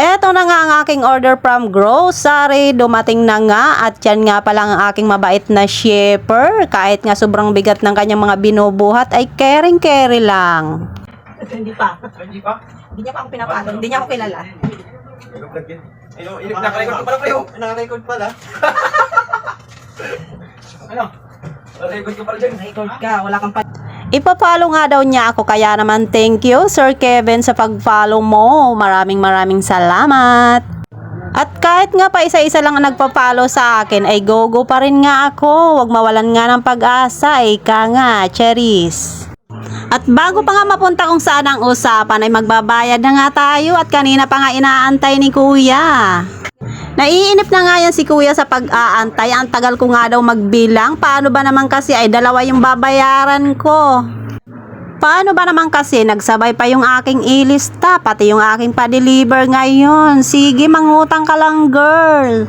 Eto na nga ang aking order from grocery. Dumating na nga at yan nga pala ang aking mabait na shipper. Kahit nga sobrang bigat ng kanyang mga binubuhat ay caring-carry lang. Hindi pa. Hindi pa? Hindi niya pa ako pinapatong. Hindi niya ako kilala. Naka-record pala kayo. Naka-record pala. Ano? Naka-record ka pala dyan. Record ka. Wala kang pa... Ipapalo nga daw niya ako, kaya naman thank you Sir Kevin sa pag-follow mo. Maraming salamat. At kahit nga pa isa-isa lang ang nagpa-follow sa akin ay go-go pa rin nga ako. Huwag mawalan nga ng pag-asa, ika nga, Cheris. At bago pa nga mapunta kung saan ang usapan ay magbabayad na nga tayo at kanina pa nga inaantay ni Kuya. Naiinip na nga yan si Kuya sa pag-aantay. Ang tagal ko nga daw magbilang. Paano ba naman kasi ay dalawa yung babayaran ko? Paano ba naman kasi nagsabay pa yung aking ilista, pati yung aking pa-deliver ngayon. Sige, mangutang ka lang, girl.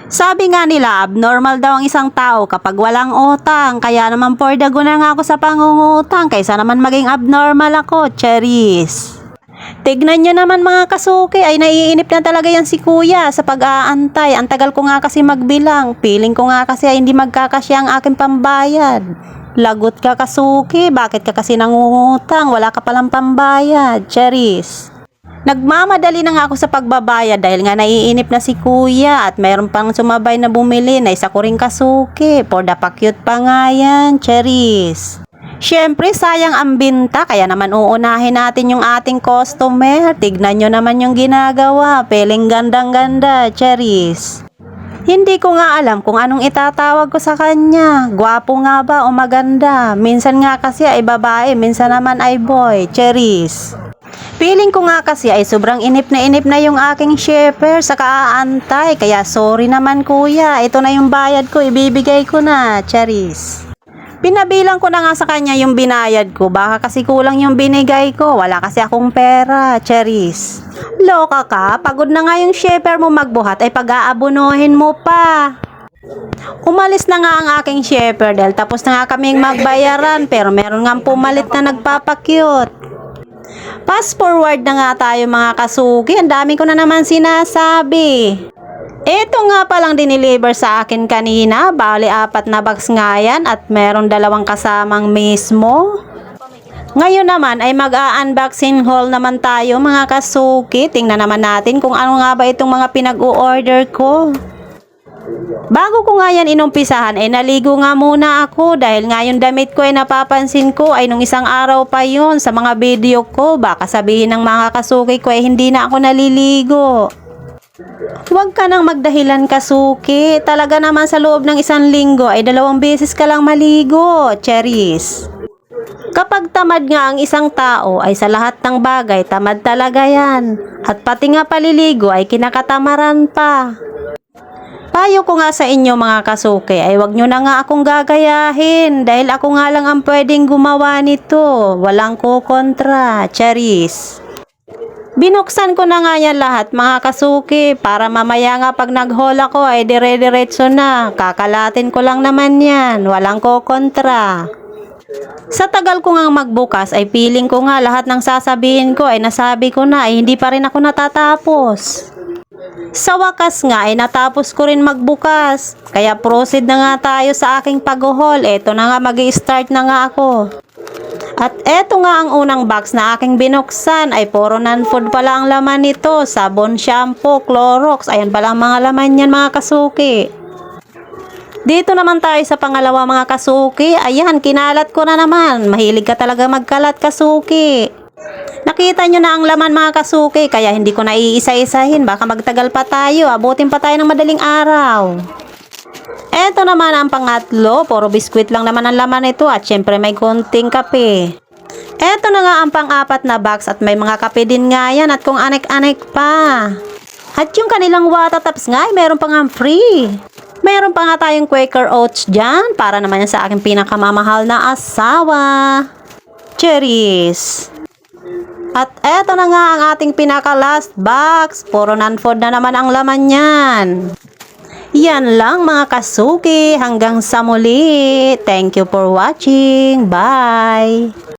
Sabi nga nila, abnormal daw ang isang tao kapag walang utang. Kaya naman for the go na nga ako sa pangungutang kaysa naman maging abnormal ako, Cheris. Tignan nyo naman mga kasuki, ay naiinip na talaga yan si Kuya sa pag-aantay. Ang tagal ko nga kasi magbilang. Feeling ko nga kasi ay hindi magkakasya ang aking pambayad. Lagot ka kasuki, bakit ka kasi nangungutang? Wala ka palang pambayad, Cheris. Nagmamadali na nga ako sa pagbabayad dahil nga naiinip na si Kuya at mayroon pang sumabay na bumili na isa ko ring kasuki. For the pa-cute pa nga yan, Cheris. Siyempre, sayang ang binta, kaya naman uunahin natin yung ating customer. Tignan nyo naman yung ginagawa. Peling gandang-ganda, Cheris. Hindi ko nga alam kung anong itatawag ko sa kanya. Gwapo nga ba o maganda? Minsan nga kasi ay babae, minsan naman ay boy, Cheris. Feeling ko nga kasi ay sobrang inip na yung aking shipper sa kaaantay. Kaya sorry naman Kuya, ito na yung bayad ko, ibibigay ko na, Cheris. Pinabilang ko na nga sa kanya yung binayad ko. Baka kasi kulang yung binigay ko. Wala kasi akong pera, Cheris. Loka ka? Pagod na nga yung shipper mo magbuhat ay pag-aabunuhin mo pa. Umalis na nga ang aking shipper dahil tapos na nga kaming magbayaran. Pero meron nga pumalit na nagpapakyut. Fast forward na nga tayo mga kasuki. Ang dami ko na naman sinasabi. Ito nga palang dineliver sa akin kanina. Bali 4 na box nga yan at meron 2 kasamang mismo. Ngayon naman ay mag-a-unboxing haul naman tayo mga kasuki. Tingnan naman natin kung ano nga ba itong mga pinag-o-order ko. Bago ko nga yan inumpisahan ay naligo nga muna ako dahil nga yung damit ko ay napapansin ko ay nung isang araw pa yun sa mga video ko. Baka sabihin ng mga kasuki ko ay hindi na ako naliligo. Huwag ka nang magdahilan kasuki. Talaga naman sa loob ng 1 linggo ay 2 beses ka lang maligo, Cheris. Kapag tamad nga ang isang tao ay sa lahat ng bagay tamad talaga yan. At pati nga paliligo ay kinakatamaran pa. Payo ko nga sa inyo mga kasuki ay wag nyo na nga akong gagayahin dahil ako nga lang ang pwedeng gumawa nito. Walang kukontra, Cheris. Binuksan ko na nga yan lahat mga kasuki para mamaya nga pag nag-haul ako ay dire-diretso na. Kakalatin ko lang naman yan. Walang kukontra. Sa tagal ko nga magbukas ay feeling ko nga lahat ng sasabihin ko ay nasabi ko na ay hindi pa rin ako natatapos. Sa wakas nga ay natapos ko rin magbukas. Kaya proceed na nga tayo sa aking pag-haul. Eto na nga mag-i-start na nga ako. At eto nga ang unang box na aking binuksan ay puro non-food pala ang laman nito. Sabon, shampoo, Clorox. Ayan pala ang mga laman yan mga kasuki. Dito naman tayo sa pangalawa mga kasuki. Ayan, kinalat ko na naman. Mahilig ka talaga magkalat kasuki. Nakita nyo na ang laman mga kasuki. Kaya hindi ko na iisa-isahin. Baka magtagal pa tayo. Abutin pa tayo ng madaling araw. Eto naman ang pangatlo, puro biskwit lang naman ang laman nito at syempre may konting kape. Eto na nga ang pang-4 na box at may mga kape din nga yan at kung anek-anek pa. At yung kanilang watataps nga ay meron pa nga free. Meron pa nga tayong Quaker Oats dyan para naman yan sa aking pinakamamahal na asawa, Cheris. At eto na nga ang ating pinaka-last box, puro non-food na naman ang laman yan. Yan lang mga kasuki, hanggang sa muli. Thank you for watching. Bye!